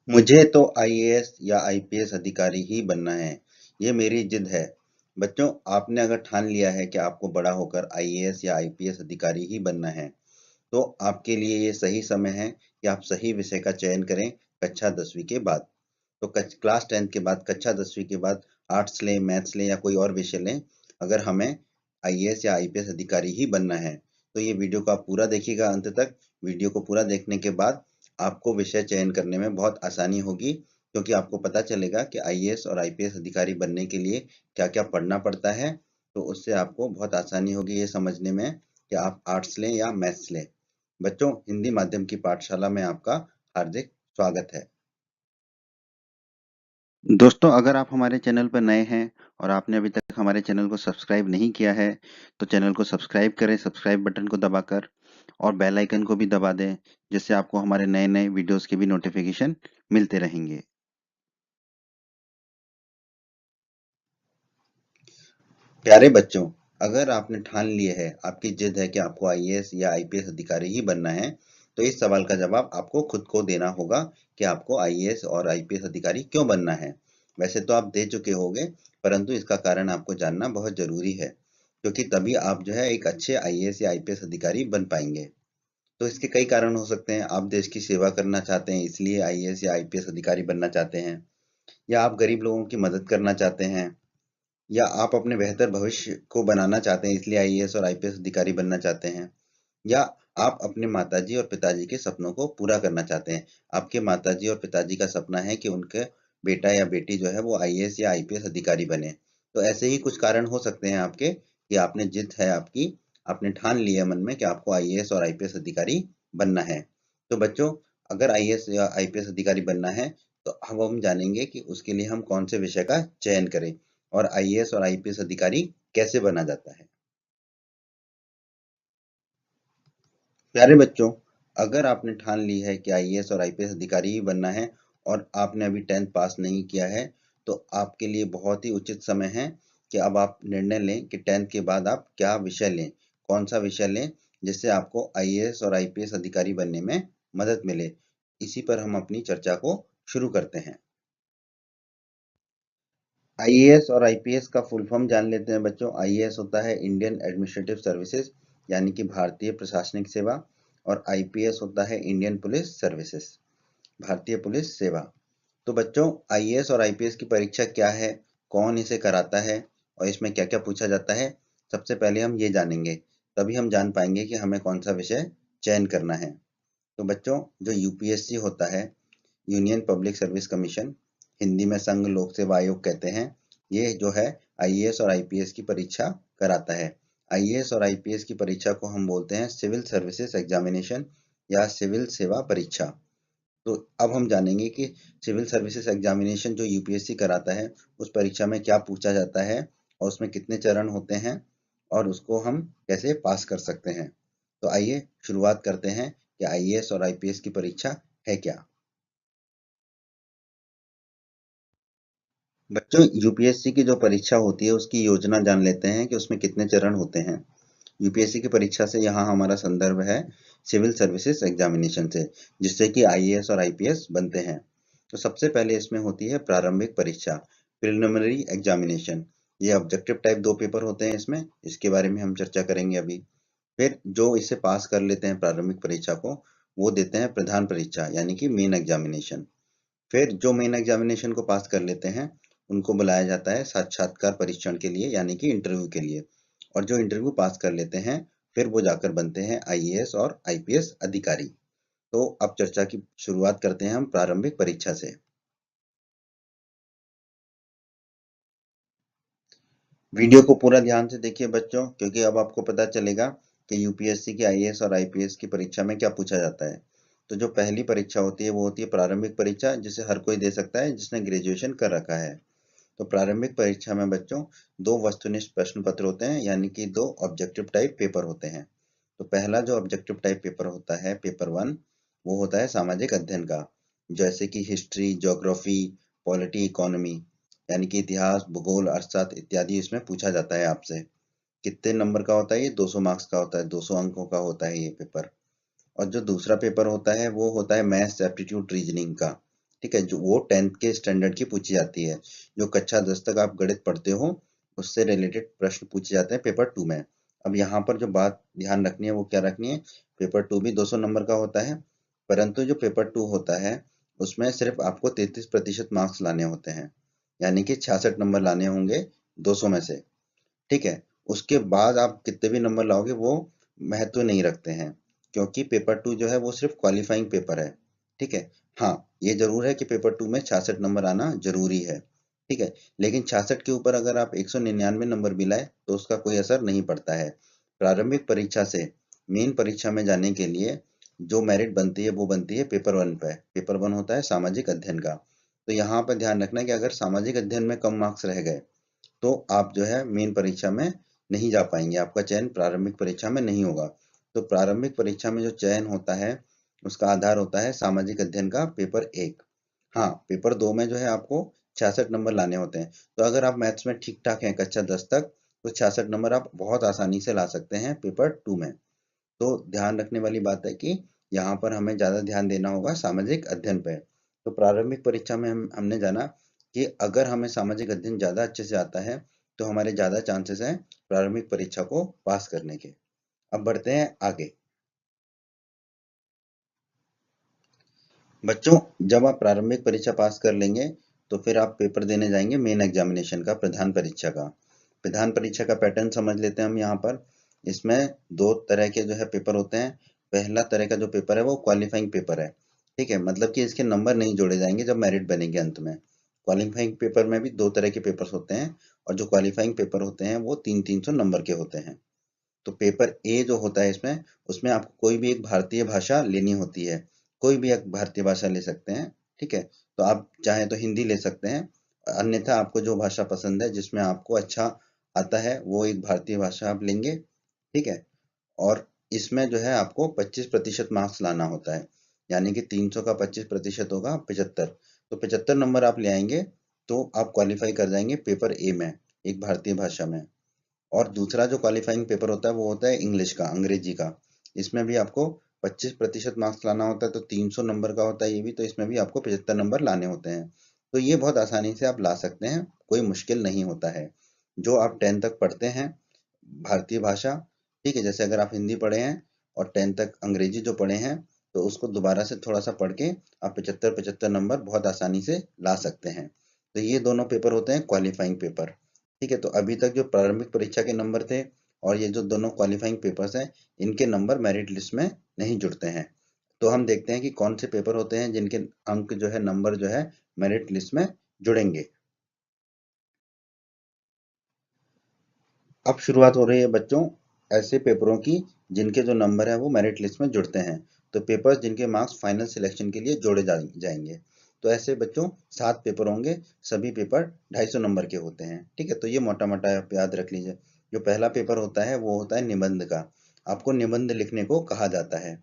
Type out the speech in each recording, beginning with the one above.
मुझे तो आईएएस या आईपीएस अधिकारी ही बनना है। ये मेरी जिद है। बच्चों, आपने अगर ठान लिया है कि आपको बड़ा होकर आईएएस या आईपीएस अधिकारी ही बनना है, तो आपके लिए ये सही समय है कि आप सही विषय का चयन करें कक्षा 10वीं के बाद। तो क्लास 10th के बाद, कक्षा 10वीं के बाद आर्ट्स लें, मैथ्स लें या कोई और विषय लें, अगर हमें आईएएस या आईपीएस अधिकारी ही बनना है, तो ये वीडियो को आप पूरा देखिएगा अंत तक। वीडियो को पूरा देखने के बाद आपको विषय चयन करने में बहुत आसानी होगी, क्योंकि आपको पता चलेगा कि आईएएस और आईपीएस अधिकारी बनने के लिए क्या-क्या पढ़ना पड़ता है। तो उससे आपको बहुत आसानी होगी ये समझने में कि आप आर्ट्स लें या मैथ्स लें। बच्चों, हिंदी माध्यम की पाठशाला में आपका हार्दिक स्वागत है। दोस्तों, अगर आप हमारे चैनल पर नए हैं और आपने अभी तक हमारे चैनल को सब्सक्राइब नहीं किया है, तो चैनल को सब्सक्राइब करें, सब्सक्राइब बटन को दबाकर, और बेल आइकन को भी दबा दें, जिससे आपको हमारे नए-नए वीडियोस के भी नोटिफिकेशन मिलते रहेंगे। प्यारे बच्चों, अगर आपने ठान लिए है, आपकी जिद है कि आपको आईएएस या आईपीएस अधिकारी ही बनना है, तो इस सवाल का जवाब आपको खुद को देना होगा कि आपको आईएएस और आईपीएस अधिकारी क्यों बनना है। वैसे तो आप दे चुके होंगे, परंतु इसका कारण आपको जानना बहुत जरूरी है, क्योंकि तभी आप जो है एक अच्छे आईएएस या आईपीएस अधिकारी बन पाएंगे। तो इसके कई कारण हो सकते हैं। आप देश की सेवा करना चाहते हैं, इसलिए आईएएस या आईपीएस अधिकारी बनना चाहते हैं, या आप गरीब लोगों की मदद करना चाहते हैं, या आप अपने बेहतर भविष्य को बनाना चाहते हैं, इसलिए आईएएस और आईपीएस अधिकारी बनना चाहते हैं, या आप अपने माताजी और पिताजी के सपनों को पूरा करना चाहते हैं। आपके माताजी और पिताजी का सपना है कि उनके बेटा या बेटी जो है वो आईएएस या आईपीएस अधिकारी बने। तो ऐसे ही कुछ कारण हो सकते हैं आपके, कि आपने जिद है आपकी, आपने ठान लिया मन में कि आपको आईएएस और आईपीएस अधिकारी बनना है। तो बच्चों, अगर आईएएस या आईपीएस अधिकारी बनना है, तो अब हम जानेंगे कि उसके लिए हम कौन से विषय का चयन करें और आईएएस और आईपीएस अधिकारी कैसे बना जाता है। प्यारे बच्चों, अगर आपने ठान ली है कि आईएएस और आईपीएस अधिकारी ही बनना है और आपने अभी 10th पास नहीं किया है, तो आपके लिए बहुत ही उचित समय है कि अब आप निर्णय लें कि 10th के बाद आप क्या विषय लें, कौन सा विषय लें, जिससे आपको आईएएस और आईपीएस अधिकारी बनने में मदद मिले। इसी पर हम अपनी चर्चा को शुरू करते हैं। आईएएस और आईपीएस का फुल फॉर्म जान लेते हैं बच्चों। आईएएस होता है इंडियन एडमिनिस्ट्रेटिव सर्विसेज, यानी कि भारतीय प्रशासनिक सेवा, और आईपीएस होता है इंडियन पुलिस सर्विसेज, भारतीय पुलिस सेवा। तो बच्चों, आईएएस और आईपीएस की परीक्षा क्या है, कौन इसे कराता है और इसमें क्या क्या पूछा जाता है, सबसे पहले हम ये जानेंगे। तभी हम जान पाएंगे कि हमें कौन सा विषय चयन करना है। तो बच्चों, जो यूपीएससी होता है, union public service commission, Hindi में संघ लोक सेवा आयोग कहते हैं, ये जो है आईएएस और आईपीएस की परीक्षा कराता है। आईएएस और आईपीएस की परीक्षा को हम बोलते हैं सिविल सर्विसेज एग्जामिनेशन या सिविल सेवा परीक्षा। तो अब हम जानेंगे कि सिविल सर्विसेज एग्जामिनेशन जो यूपीएससी कराता है, उस परीक्षा में क्या पूछा जाता है और उसमें कितने चरण होते हैं और उसको हम कैसे पास कर सकते हैं। तो आइए शुरुआत करते हैं कि आईएएस और आईपीएस की परीक्षा है क्या। बच्चों, यूपीएससी की जो परीक्षा होती है उसकी योजना जान लेते हैं कि उसमें कितने चरण होते हैं। यूपीएससी की परीक्षा से यहाँ हमारा संदर्भ है सिविल सर्विसेज एग्जामिनेशन से, जिससे कि आईएएस और आईपीएस बनते हैं। तो सबसे पहले इसमें होती है प्रारंभिक परीक्षा, प्रिलिमिनरी एग्जामिनेशन। ये ऑब्जेक्टिव टाइप 2 पेपर होते हैं इसमें, इसके बारे में हम चर्चा करेंगे अभी। फिर जो इसे पास कर लेते हैं प्रारंभिक परीक्षा को, वो देते हैं प्रधान परीक्षा, यानी कि मेन एग्जामिनेशन। फिर जो मेन एग्जामिनेशन को पास कर लेते हैं, उनको बुलाया जाता है साक्षात्कार परीक्षण के लिए, यानी कि इंटरव्यू के लिए। और जो इंटरव्यू पास कर लेते हैं, फिर वो जाकर बनते हैं आईएएस और आईपीएस अधिकारी। तो अब चर्चा की शुरुआत करते हैं हम प्रारंभिक परीक्षा से। वीडियो को पूरा ध्यान से देखिए बच्चों, क्योंकि अब आपको पता चलेगा कि यूपीएससी की आईएएस और आईपीएस की परीक्षा में क्या पूछा जाता है। तो जो पहली परीक्षा होती है वो होती है प्रारंभिक परीक्षा, जिसे हर कोई दे सकता है जिसने ग्रेजुएशन कर रखा है। तो प्रारंभिक परीक्षा में बच्चों दो वस्तुनिष्ठ प्रश्न पत्र होते हैं, यानी कि दो ऑब्जेक्टिव टाइप पेपर होते हैं। तो पहला जो ऑब्जेक्टिव टाइप पेपर होता है, पेपर 1, वो होता है सामाजिक अध्ययन का, जैसे कि हिस्ट्री, ज्योग्राफी, पॉलिटी, इकोनॉमी, यानी कि इतिहास, भूगोल, अर्थशास्त्र इत्यादि इसमें पूछा जाता है आपसे। कितने नंबर का होता है ये? 200 मार्क्स का होता है, 200 अंकों का होता है ये पेपर। और जो दूसरा पेपर होता है वो होता है मैथ्स एप्टीट्यूड रीजनिंग का, ठीक है, जो वो 10th के स्टैंडर्ड की पूछी जाती है। जो कक्षा 10 तक आप गणित पढ़ते हो उससे रिलेटेड प्रश्न पूछे जाते हैं पेपर 2 में। अब यहाँ पर जो बात ध्यान रखनी है वो क्या रखनी है, पेपर 2 भी 200 नंबर का होता है, परंतु जो पेपर 2 होता है उसमें सिर्फ आपको 33% मार्क्स लाने होते हैं, यानी कि 66 नंबर लाने होंगे 200 में से। ठीक है, उसके बाद आप कितने भी नंबर लाओगे वो महत्व नहीं रखते हैं, क्योंकि पेपर 2 जो है वो सिर्फ क्वालिफाइंग पेपर है। ठीक है, हाँ ये जरूर है कि पेपर 2 में 66 नंबर आना जरूरी है। ठीक है, लेकिन 66 के ऊपर अगर आप 199 नंबर भी लाए तो उसका कोई असर नहीं पड़ता है। प्रारंभिक परीक्षा से मेन परीक्षा में जाने के लिए जो मेरिट बनती है वो बनती है पेपर 1 पे। पेपर 1 होता है सामाजिक अध्ययन का। तो यहाँ पर ध्यान रखना कि अगर सामाजिक अध्ययन में कम मार्क्स रह गए तो आप जो है मेन परीक्षा में नहीं जा पाएंगे, आपका चयन प्रारंभिक परीक्षा में नहीं होगा। तो प्रारंभिक परीक्षा में जो चयन होता है उसका आधार होता है सामाजिक अध्ययन का पेपर 1। हाँ, पेपर 2 में जो है आपको 66 नंबर लाने होते हैं। तो अगर आप मैथ्स में ठीक ठाक हैं कक्षा 10 तक तो 66 नंबर आप बहुत आसानी से ला सकते हैं पेपर 2 में। तो ध्यान रखने वाली बात है कि यहाँ पर हमें ज़्यादा ध्यान देना होगा सामाजिक अध्ययन पे। तो प्रारंभिक परीक्षा में हमने जाना कि अगर हमें सामाजिक अध्ययन ज़्यादा अच्छे से आता है तो हमारे ज़्यादा चांसेस हैं प्रारंभिक परीक्षा को पास करने के। अब बढ़ते हैं आगे। बच्चों, जब आप प्रारंभिक परीक्षा पास कर लेंगे तो फिर आप पेपर देने जाएंगे मेन एग्जामिनेशन का, प्रधान परीक्षा का। प्रधान परीक्षा का पैटर्न समझ लेते हैं हम यहाँ पर। इसमें दो तरह के जो है पेपर होते हैं। पहला तरह का जो पेपर है वो क्वालिफाइंग पेपर है। ठीक है, मतलब कि इसके नंबर नहीं जोड़े जाएंगे जब मेरिट बनेंगे अंत में। क्वालिफाइंग पेपर में भी दो तरह के पेपर्स होते हैं, और जो क्वालिफाइंग पेपर होते हैं वो 300-300 नंबर के होते हैं। तो पेपर ए जो होता है इसमें, उसमें आपको कोई भी एक भारतीय भाषा लेनी होती है। कोई भी एक भारतीय भाषा ले सकते हैं। ठीक है, तो आप चाहें तो हिंदी ले सकते हैं, अन्यथा आपको जो भाषा पसंद है जिसमें आपको अच्छा आता है वो एक भारतीय भाषा आप लेंगे। ठीक है, और इसमें जो है आपको 25% मार्क्स लाना होता है, यानी कि 300 का 25% होगा 75। तो 75 नंबर आप ले आएंगे तो आप क्वालिफाई कर जाएंगे पेपर ए में, एक भारतीय भाषा में। और दूसरा जो क्वालिफाइंग पेपर होता है वो होता है इंग्लिश का, अंग्रेजी का। इसमें भी आपको 25% मार्क्स लाना होता है, तो 300 नंबर का होता है ये भी, तो इसमें भी आपको 75 नंबर लाने होते हैं। तो ये बहुत आसानी से आप ला सकते हैं, कोई मुश्किल नहीं होता है। जो आप 10 तक पढ़ते हैं भारतीय भाषा, ठीक है, जैसे अगर आप हिंदी पढ़े हैं और 10 तक अंग्रेजी जो पढ़े हैं तो उसको दोबारा से थोड़ा सा पढ़ के आप 75-75 नंबर बहुत आसानी से ला सकते हैं। तो ये दोनों पेपर होते हैं क्वालिफाइंग पेपर। ठीक है, तो अभी तक जो प्रारंभिक परीक्षा के नंबर थे और ये जो दोनों क्वालिफाइंग पेपर्स हैं इनके नंबर मेरिट लिस्ट में नहीं जुड़ते हैं। तो हम देखते हैं कि कौन से पेपर होते हैं जिनके अंक जो है, नंबर जो है मेरिट लिस्ट में जुड़ेंगे। अब शुरुआत हो रही है बच्चों ऐसे पेपरों की जिनके जो नंबर है वो मेरिट लिस्ट में जुड़ते हैं। तो पेपर्स जिनके मार्क्स फाइनल सिलेक्शन के लिए जोड़े जाएंगे। तो ऐसे बच्चों 7 पेपर होंगे, सभी पेपर 250 नंबर के होते हैं। ठीक है, तो ये मोटा मोटा आप याद रख लीजिए। जो पहला पेपर होता है वो होता है निबंध का। आपको निबंध लिखने को कहा जाता है।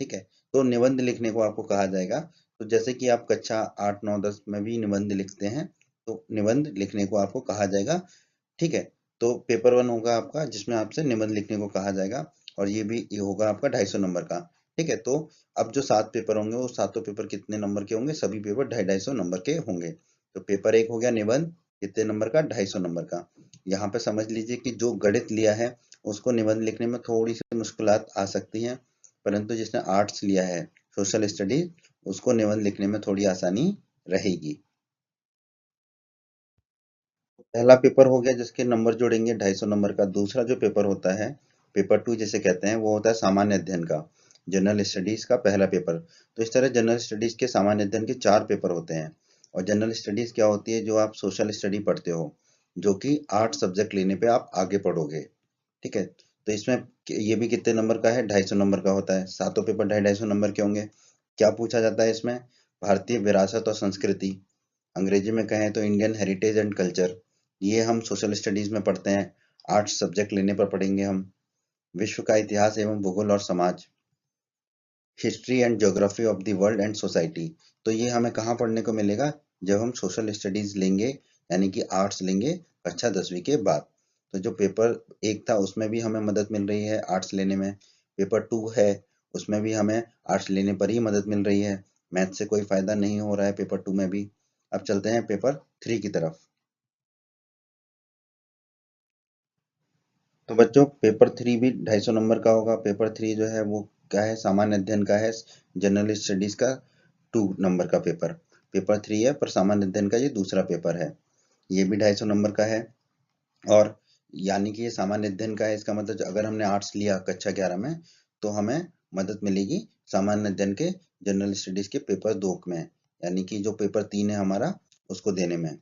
ठीक है, तो निबंध लिखने को आपको कहा जाएगा। तो जैसे कि आप कक्षा 8, 9, 10 में भी निबंध लिखते हैं, तो निबंध लिखने को आपको कहा जाएगा। ठीक है, तो पेपर 1 होगा आपका जिसमें आपसे निबंध लिखने को कहा जाएगा, और ये होगा आपका 250 नंबर का। ठीक है, तो अब जो 7 पेपर होंगे वो सातों पेपर कितने नंबर के होंगे, सभी पेपर 250-250 नंबर के होंगे। तो पेपर 1 हो गया निबंध, कितने नंबर का, 250 नंबर का। यहाँ पे समझ लीजिए कि जो गणित लिया है उसको निबंध लिखने में थोड़ी सी मुश्किलात आ सकती हैं, परंतु जिसने आर्ट्स लिया है, सोशल स्टडीज, उसको निबंध लिखने में थोड़ी आसानी रहेगी। पहला पेपर हो गया जिसके नंबर जोड़ेंगे 250 नंबर का। दूसरा जो पेपर होता है, पेपर 2 जिसे कहते हैं, वो होता है सामान्य अध्ययन का, जनरल स्टडीज का पहला पेपर। तो इस तरह जनरल स्टडीज के सामान्य अध्ययन के 4 पेपर होते हैं। और जनरल स्टडीज क्या होती है, जो आप सोशल स्टडी पढ़ते हो, जो कि 8 सब्जेक्ट लेने पे आप आगे पढ़ोगे। ठीक है, तो इसमें ये भी कितने नंबर का है, 250 नंबर का होता है। सातों पेपर 250 नंबर के होंगे। क्या पूछा जाता है इसमें, भारतीय विरासत और संस्कृति, अंग्रेजी में कहें तो इंडियन हेरिटेज एंड कल्चर, ये हम सोशल स्टडीज में पढ़ते हैं। 8 सब्जेक्ट लेने पर पढ़ेंगे हम। विश्व का इतिहास एवं भूगोल और समाज, history and geography of the world and society, तो ये हमें कहाँ पढ़ने को मिलेगा, जब हम सोशल स्टडीज लेंगे, यानी कि आर्ट्स लेंगे कक्षा 10वीं के बाद। तो जो पेपर 1 था उसमें भी हमें मदद मिल रही है आर्ट्स लेने में। पेपर 2 है उसमें भी हमें आर्ट्स लेने पर ही मदद मिल रही है। मैथ से कोई फायदा नहीं हो रहा है पेपर 2 में भी। अब चलते हैं पेपर 3 की तरफ। तो बच्चों पेपर 3 भी 250 नंबर का होगा। पेपर 3 जो है वो क्या है, सामान्य अध्ययन का है, जनरल स्टडीज का 2 नंबर का पेपर। पेपर 3 है पर सामान्य अध्ययन का ये दूसरा पेपर है। ये भी 250 नंबर का है। और यानी कि ये सामान्य अध्ययन का है, इसका मतलब अगर हमने आर्ट्स लिया कक्षा 11 में तो हमें मदद मिलेगी सामान्य अध्ययन के जनरल स्टडीज के पेपर 2 में, यानी कि जो पेपर 3 है हमारा उसको देने में।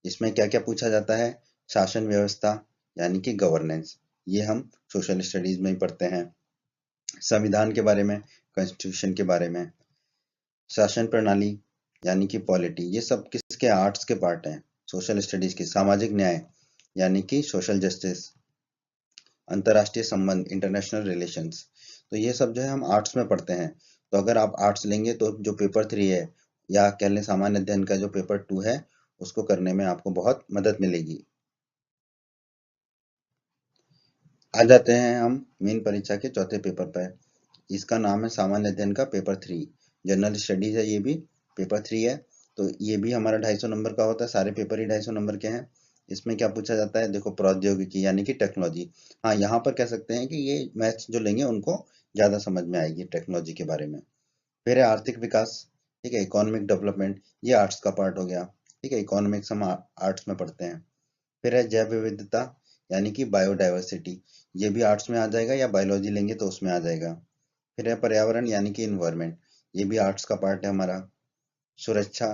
इसमें क्या क्या पूछा जाता है, शासन व्यवस्था यानी कि गवर्नेंस, ये हम सोशल स्टडीज में ही पढ़ते हैं। संविधान के बारे में, कॉन्स्टिट्यूशन के बारे में। शासन प्रणाली यानी कि पॉलिटी, ये सब किसके, आर्ट्स के पार्ट हैं। सोशल स्टडीज की सामाजिक न्याय यानी कि सोशल जस्टिस। अंतर्राष्ट्रीय संबंध इंटरनेशनल रिलेशंस, तो ये सब जो है हम आर्ट्स में पढ़ते हैं। तो अगर आप आर्ट्स लेंगे तो जो पेपर 3 है या कह लें सामान्य अध्ययन का जो पेपर 2 है उसको करने में आपको बहुत मदद मिलेगी। आ जाते हैं हम मेन परीक्षा के चौथे पेपर पर। इसका नाम है सामान्य अध्ययन का पेपर 3। जनरल स्टडीज है ये भी, पेपर 3 है। तो ये भी हमारा 250 नंबर का होता है, सारे पेपर ही 250 नंबर के हैं। इसमें क्या पूछा जाता है, देखो प्रौद्योगिकी यानी कि टेक्नोलॉजी। हाँ, यहाँ पर कह सकते हैं कि ये मैथ्स जो लेंगे उनको ज्यादा समझ में आएगी टेक्नोलॉजी के बारे में। फिर है आर्थिक विकास, ठीक है, इकोनॉमिक डेवलपमेंट, ये आर्ट्स का पार्ट हो गया। ठीक है, इकोनॉमिक्स हम आर्ट्स में पढ़ते हैं। फिर है जैव विविधता यानी कि बायोडाइवर्सिटी, ये भी आर्ट्स में आ जाएगा या बायोलॉजी लेंगे तो उसमें आ जाएगा। फिर है पर्यावरण यानी कि इन्वायरमेंट, ये भी आर्ट्स का पार्ट है हमारा। सुरक्षा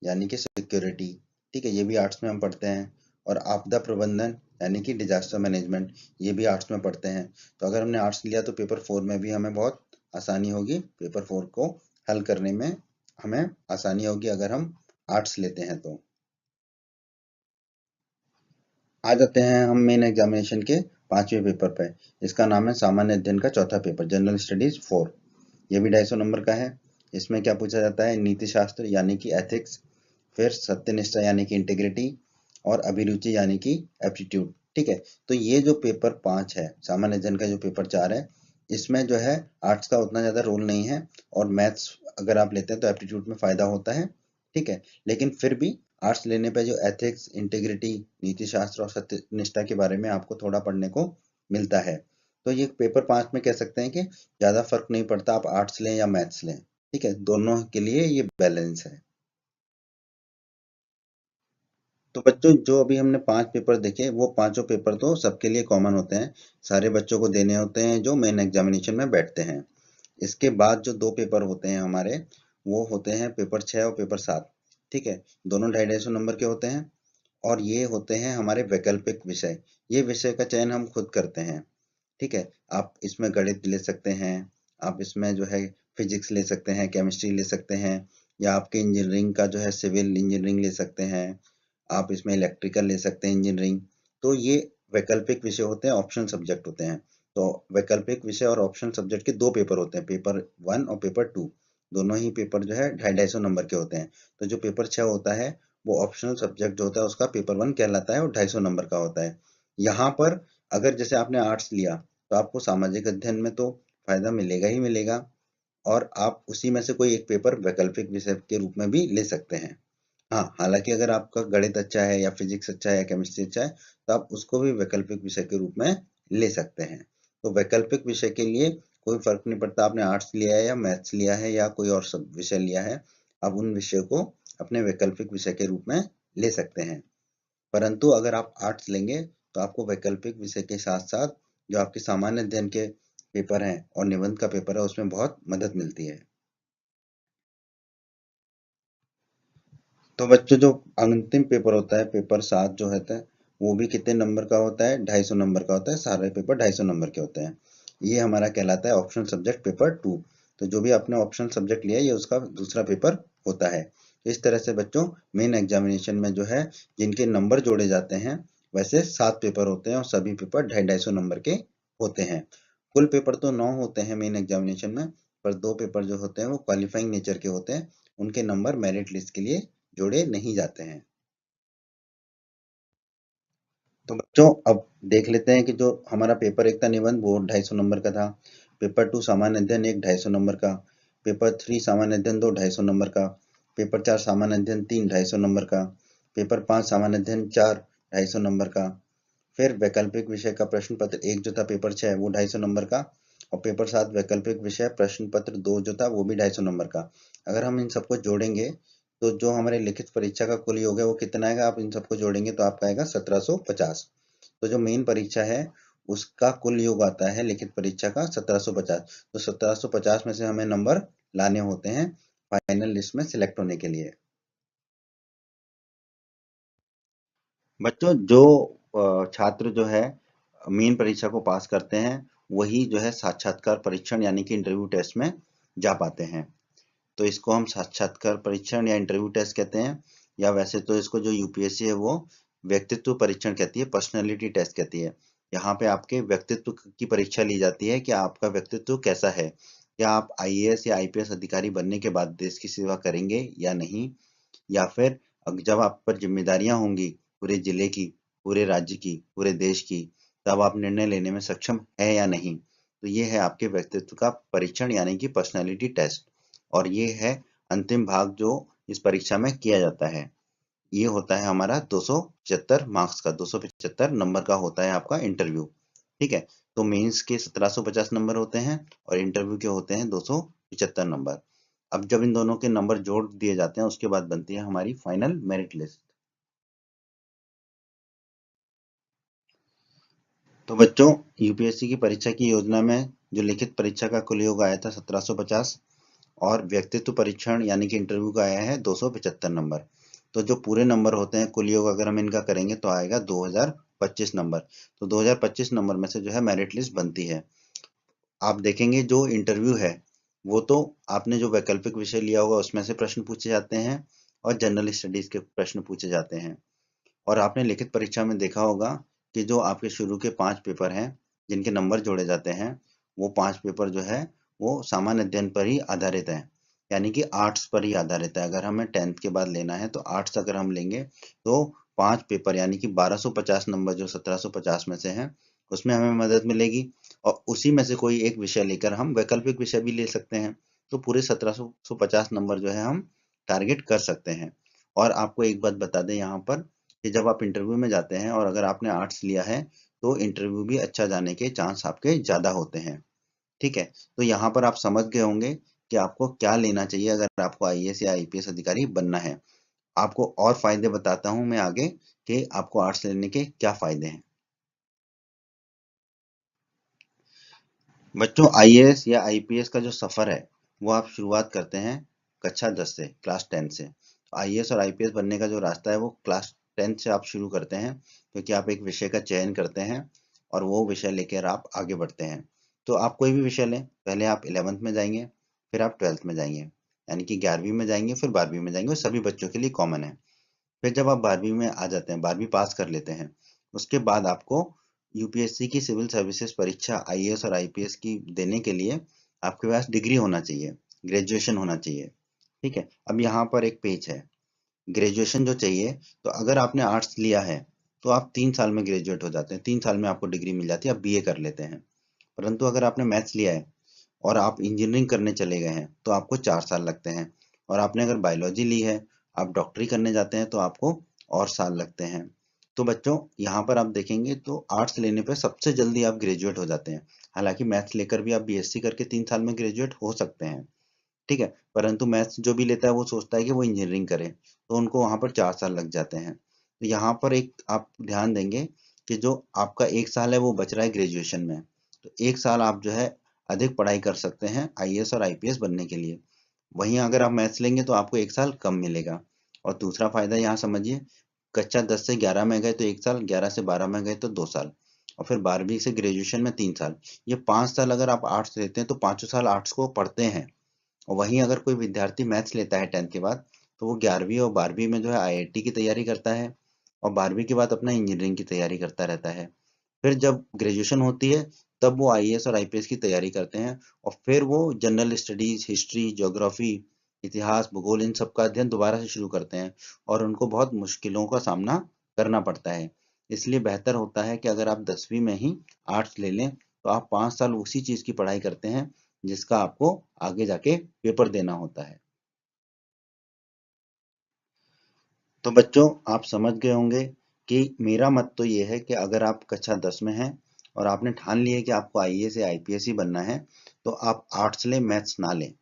यानी कि सिक्योरिटी, ठीक है, ये भी आर्ट्स में हम पढ़ते हैं। और आपदा प्रबंधन यानी कि डिजास्टर मैनेजमेंट, ये भी आर्ट्स में पढ़ते हैं। तो अगर हमने आर्ट्स लिया तो पेपर 4 में भी हमें बहुत आसानी होगी, पेपर 4 को हल करने में हमें आसानी होगी अगर हम आर्ट्स लेते हैं तो। आ जाते हैं हम मेन एग्जामिनेशन के 5वें पेपर पे। इसका नाम है सामान्य अध्ययन का चौथा पेपर, जनरल स्टडीज 4। ये भी 250 नंबर का है। इसमें क्या पूछा जाता है, नीति शास्त्र यानी कि एथिक्स, फिर सत्यनिष्ठा यानी कि इंटीग्रिटी, और अभिरुचि यानी कि एप्टीट्यूड। ठीक है, तो ये जो पेपर 5 है, सामान्य अध्ययन का जो पेपर 4 है, इसमें जो है आर्ट्स का उतना ज्यादा रोल नहीं है। और मैथ्स अगर आप लेते हैं तो एप्टीट्यूड में फायदा होता है। ठीक है, लेकिन फिर भी आर्ट्स लेने पे जो एथिक्स, इंटीग्रिटी, नीति शास्त्र और सत्यनिष्ठा के बारे में आपको थोड़ा पढ़ने को मिलता है। तो ये पेपर 5 में कह सकते हैं कि ज्यादा फर्क नहीं पड़ता आप आर्ट्स लें या मैथ्स लें। ठीक है, दोनों के लिए ये बैलेंस है। तो बच्चों जो अभी हमने 5 पेपर देखे वो पांचों पेपर तो सबके लिए कॉमन होते हैं, सारे बच्चों को देने होते हैं जो मेन एग्जामिनेशन में बैठते हैं। इसके बाद जो 2 पेपर होते हैं हमारे, वो होते हैं पेपर 6 और पेपर 7। ठीक है, दोनों 250 नंबर के होते हैं। और ये होते हैं हमारे वैकल्पिक विषय, ये विषय का चयन हम खुद करते हैं। ठीक है, आप इसमें गणित ले सकते हैं, आप इसमें जो है फिजिक्स ले सकते हैं, केमिस्ट्री ले सकते हैं, या आपके इंजीनियरिंग का जो है सिविल इंजीनियरिंग ले सकते हैं, आप इसमें इलेक्ट्रिकल ले सकते हैं इंजीनियरिंग। तो ये वैकल्पिक विषय होते हैं, ऑप्शनल सब्जेक्ट होते हैं। तो वैकल्पिक विषय और ऑप्शनल सब्जेक्ट के 2 पेपर होते हैं, पेपर 1 और पेपर 2। दोनों ही पेपर जो है 250 नंबर के होते हैं। तो जो पेपर 6 होता है वो ऑप्शनल सब्जेक्ट जो होता है उसका पेपर 1 कहलाता है और 250 नंबर का होता है। यहाँ पर अगर जैसे आपने आर्ट्स लिया तो आपको सामाजिक अध्ययन में तो फायदा मिलेगा ही मिलेगा, और आप उसी में से कोई एक पेपर वैकल्पिक विषय के रूप में भी ले सकते हैं। हाँ, हालांकि अगर आपका गणित अच्छा है या फिजिक्स अच्छा है या केमिस्ट्री अच्छा है तो आप उसको भी वैकल्पिक विषय के रूप में ले सकते हैं। तो वैकल्पिक विषय के लिए कोई फर्क नहीं पड़ता आपने आर्ट्स लिया है या मैथ्स लिया है या कोई और सब विषय लिया है, आप उन विषयों को अपने वैकल्पिक विषय के रूप में ले सकते हैं। परंतु अगर आप आर्ट्स लेंगे तो आपको वैकल्पिक विषय के साथ साथ जो आपके सामान्य अध्ययन के पेपर हैं और निबंध का पेपर है उसमें बहुत मदद मिलती है। तो बच्चों जो अंतिम पेपर होता है पेपर 7 जो होता है वो भी कितने नंबर का होता है, 250 नंबर का होता है, सारे पेपर 250 नंबर के होते हैं। ये हमारा कहलाता है ऑप्शनल सब्जेक्ट पेपर 2। तो जो भी आपने ऑप्शनल सब्जेक्ट लिया है ये उसका दूसरा पेपर होता है। इस तरह से बच्चों मेन एग्जामिनेशन में जो है जिनके नंबर जोड़े जाते हैं वैसे 7 पेपर होते हैं और सभी पेपर 250 नंबर के होते हैं। कुल पेपर तो 9 होते हैं मेन एग्जामिनेशन में, पर 2 पेपर जो होते हैं वो क्वालिफाइंग नेचर के होते हैं, उनके नंबर मेरिट लिस्ट के लिए जोड़े नहीं जाते हैं। तो बच्चों अब देख लेते हैं कि जो हमारा पेपर 1 था निबंध वो 250 नंबर का था, पेपर 2 सामान्य अध्ययन एक 250 नंबर का, पेपर 3 सामान्य अध्ययन 2 250 नंबर का, पेपर 4 सामान्य अध्ययन 3 250 नंबर का, पेपर 5 सामान्य अध्ययन 4 250 नंबर का, फिर वैकल्पिक विषय का प्रश्न पत्र 1 जो था पेपर 6 वो 250 नंबर का, और पेपर 7 वैकल्पिक विषय प्रश्न पत्र 2 जो था वो भी 250 नंबर का। अगर हम इन सबको जोड़ेंगे तो जो हमारे लिखित परीक्षा का कुल योग है वो कितना आएगा, आप इन सबको जोड़ेंगे तो आपका आएगा 1750। तो जो मेन परीक्षा है उसका कुल योग आता है लिखित परीक्षा का 1750। तो 1750 में से हमें नंबर लाने होते हैं फाइनल लिस्ट में सिलेक्ट होने के लिए। बच्चों जो छात्र जो है मेन परीक्षा को पास करते हैं वही जो है साक्षात्कार परीक्षण यानी कि इंटरव्यू टेस्ट में जा पाते हैं। तो इसको हम साक्षात्कार परीक्षण या इंटरव्यू टेस्ट कहते हैं, या वैसे तो इसको जो यूपीएससी है वो व्यक्तित्व परीक्षण कहती है, पर्सनैलिटी टेस्ट कहती है। यहाँ पे आपके व्यक्तित्व की परीक्षा ली जाती है कि आपका व्यक्तित्व कैसा है, क्या आप आईएएस या आईपीएस अधिकारी बनने के बाद देश की सेवा करेंगे या नहीं, या फिर जब आप पर जिम्मेदारियां होंगी पूरे जिले की, पूरे राज्य की, पूरे देश की, तब आप निर्णय लेने में सक्षम है या नहीं। तो ये है आपके व्यक्तित्व का परीक्षण यानी कि पर्सनैलिटी टेस्ट, और ये है अंतिम भाग जो इस परीक्षा में किया जाता है। ये होता है हमारा 275 मार्क्स का, 275 नंबर का होता है आपका इंटरव्यू। ठीक है, तो मेंस के 1750 नंबर होते हैं और इंटरव्यू के होते हैं 275 नंबर। अब जब इन दोनों के नंबर जोड़ दिए जाते हैं उसके बाद बनती है हमारी फाइनल मेरिट लिस्ट। तो बच्चों यूपीएससी की परीक्षा की योजना में जो लिखित परीक्षा का कुल योग आया था 1750, और व्यक्तित्व परीक्षण यानी कि इंटरव्यू का आया है 275 नंबर। तो जो पूरे नंबर होते हैं कुल योग अगर हम इनका करेंगे तो आएगा 2025 नंबर। तो 2025 नंबर में से जो है मेरिट लिस्ट बनती है। आप देखेंगे जो इंटरव्यू है वो तो आपने जो वैकल्पिक विषय लिया होगा उसमें से प्रश्न पूछे जाते हैं और जनरल स्टडीज के प्रश्न पूछे जाते हैं। और आपने लिखित परीक्षा में देखा होगा कि जो आपके शुरू के 5 पेपर हैं जिनके नंबर जोड़े जाते हैं वो 5 पेपर जो है वो सामान्य अध्ययन पर ही आधारित है, यानी कि आर्ट्स पर ही आधारित है। अगर हमें 10th के बाद लेना है तो आर्ट्स अगर हम लेंगे तो 5 पेपर यानी कि 1250 नंबर जो 1750 में से हैं उसमें हमें मदद मिलेगी, और उसी में से कोई एक विषय लेकर हम वैकल्पिक विषय भी ले सकते हैं। तो पूरे 1750 नंबर जो है हम टारगेट कर सकते हैं। और आपको एक बात बता दें यहाँ पर कि जब आप इंटरव्यू में जाते हैं और अगर आपने आर्ट्स लिया है तो इंटरव्यू भी अच्छा जाने के चांस आपके ज़्यादा होते हैं। ठीक है, तो यहाँ पर आप समझ गए होंगे कि आपको क्या लेना चाहिए अगर आपको आईएएस या आईपीएस अधिकारी बनना है। आपको और फायदे बताता हूँ मैं आगे कि आपको आर्ट्स लेने के क्या फायदे हैं। बच्चों आईएएस या आईपीएस का जो सफर है वो आप शुरुआत करते हैं कक्षा 10 से, क्लास 10 से। आईएएस और आईपीएस बनने का जो रास्ता है वो क्लास 10 से आप शुरू करते हैं, क्योंकि आप एक विषय का चयन करते हैं और वो विषय लेकर आप आगे बढ़ते हैं। तो आप कोई भी विषय लें, पहले आप 11th में जाएंगे, फिर आप 12th में जाएंगे, यानी कि 11वीं में जाएंगे, फिर 12वीं में जाएंगे, वो सभी बच्चों के लिए कॉमन है। फिर जब आप 12वीं में आ जाते हैं, 12वीं पास कर लेते हैं, उसके बाद आपको यूपीएससी की सिविल सर्विसेज परीक्षा आईएएस और आईपीएस की देने के लिए आपके पास डिग्री होना चाहिए, ग्रेजुएशन होना चाहिए। ठीक है, अब यहाँ पर एक पेज है, ग्रेजुएशन जो चाहिए, तो अगर आपने आर्ट्स लिया है तो आप 3 साल में ग्रेजुएट हो जाते हैं, 3 साल में आपको डिग्री मिल जाती है, आप बीए कर लेते हैं। परंतु अगर आपने मैथ्स लिया है और आप इंजीनियरिंग करने चले गए हैं तो आपको 4 साल लगते हैं। और आपने अगर बायोलॉजी ली है, आप डॉक्टरी करने जाते हैं तो आपको और साल लगते हैं। तो बच्चों यहाँ पर आप देखेंगे तो आर्ट्स लेने पर सबसे जल्दी आप ग्रेजुएट हो जाते हैं। हालांकि मैथ्स लेकर भी आप बीएससी करके 3 साल में ग्रेजुएट हो सकते हैं। ठीक है, परंतु मैथ्स जो भी लेता है वो सोचता है कि वो इंजीनियरिंग करे, तो उनको वहां पर 4 साल लग जाते हैं। तो यहाँ पर एक आप ध्यान देंगे कि जो आपका 1 साल है वो बच रहा है ग्रेजुएशन में, तो 1 साल आप जो है अधिक पढ़ाई कर सकते हैं आईएएस और आईपीएस बनने के लिए। वहीं अगर आप मैथ्स लेंगे तो आपको 1 साल कम मिलेगा। और दूसरा फायदा यहाँ समझिए, कक्षा 10 से 11 में गए तो 1 साल, 11 से 12 में गए तो 2 साल, और फिर 12वीं से ग्रेजुएशन में 3 साल। ये 5 साल अगर आप आर्ट्स लेते हैं तो 5 साल आर्ट्स को पढ़ते हैं। और वहीं अगर कोई विद्यार्थी मैथ्स लेता है 10th के बाद तो वो 11वीं और 12वीं में जो है आईआईटी की तैयारी करता है, और 12वीं के बाद अपना इंजीनियरिंग की तैयारी करता रहता है। फिर जब ग्रेजुएशन होती है तब वो आईएएस और आईपीएस की तैयारी करते हैं, और फिर वो जनरल स्टडीज, हिस्ट्री, ज्योग्राफी, इतिहास, भूगोल इन सब का अध्ययन दोबारा से शुरू करते हैं, और उनको बहुत मुश्किलों का सामना करना पड़ता है। इसलिए बेहतर होता है कि अगर आप 10वीं में ही आर्ट्स ले लें तो आप 5 साल उसी चीज की पढ़ाई करते हैं जिसका आपको आगे जाके पेपर देना होता है। तो बच्चों आप समझ गए होंगे कि मेरा मत तो ये है कि अगर आप कक्षा 10 में हैं और आपने ठान लिया है कि आपको आईएएस या आईपीएस ही बनना है, तो आप आर्ट्स लें, मैथ्स ना लें।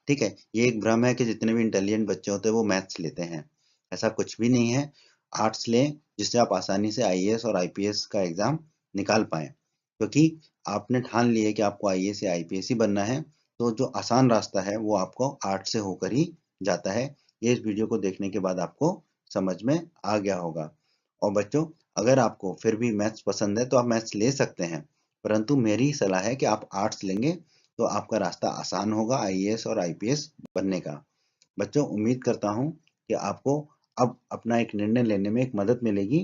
ठीक है, ये एक भ्रम है कि जितने भी इंटेलिजेंट बच्चे होते हैं वो मैथ्स लेते हैं। ऐसा कुछ भी नहीं है। आर्ट्स लें जिससे आप आसानी से आईएएस और आईपीएस का एग्जाम निकाल पाएं, क्योंकि आपने ठान लिया है कि आपको आईएएस या आईपीएस ही बनना है, तो जो आसान रास्ता है वो आपको आर्ट्स से होकर ही जाता है। ये इस वीडियो को देखने के बाद आपको समझ में आ गया होगा। और बच्चों, अगर आपको फिर भी मैथ्स पसंद है तो आप मैथ्स ले सकते हैं, परंतु मेरी सलाह है कि आप आर्ट्स लेंगे तो आपका रास्ता आसान होगा आईएएस और आईपीएस बनने का। बच्चों, उम्मीद करता हूँ कि आपको अब अपना एक निर्णय लेने में एक मदद मिलेगी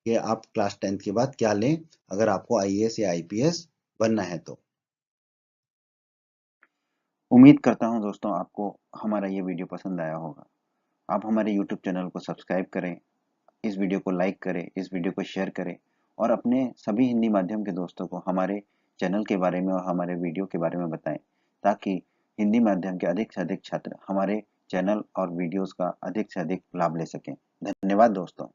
कि आप क्लास 10th के बाद क्या लें अगर आपको आईएएस या आईपीएस बनना है तो। उम्मीद करता हूँ दोस्तों आपको हमारा ये वीडियो पसंद आया होगा। आप हमारे YouTube चैनल को सब्सक्राइब करें, इस वीडियो को लाइक करें, इस वीडियो को शेयर करें और अपने सभी हिंदी माध्यम के दोस्तों को हमारे चैनल के बारे में और हमारे वीडियो के बारे में बताएं, ताकि हिंदी माध्यम के अधिक से अधिक छात्र हमारे चैनल और वीडियोस का अधिक से अधिक लाभ ले सकें। धन्यवाद दोस्तों।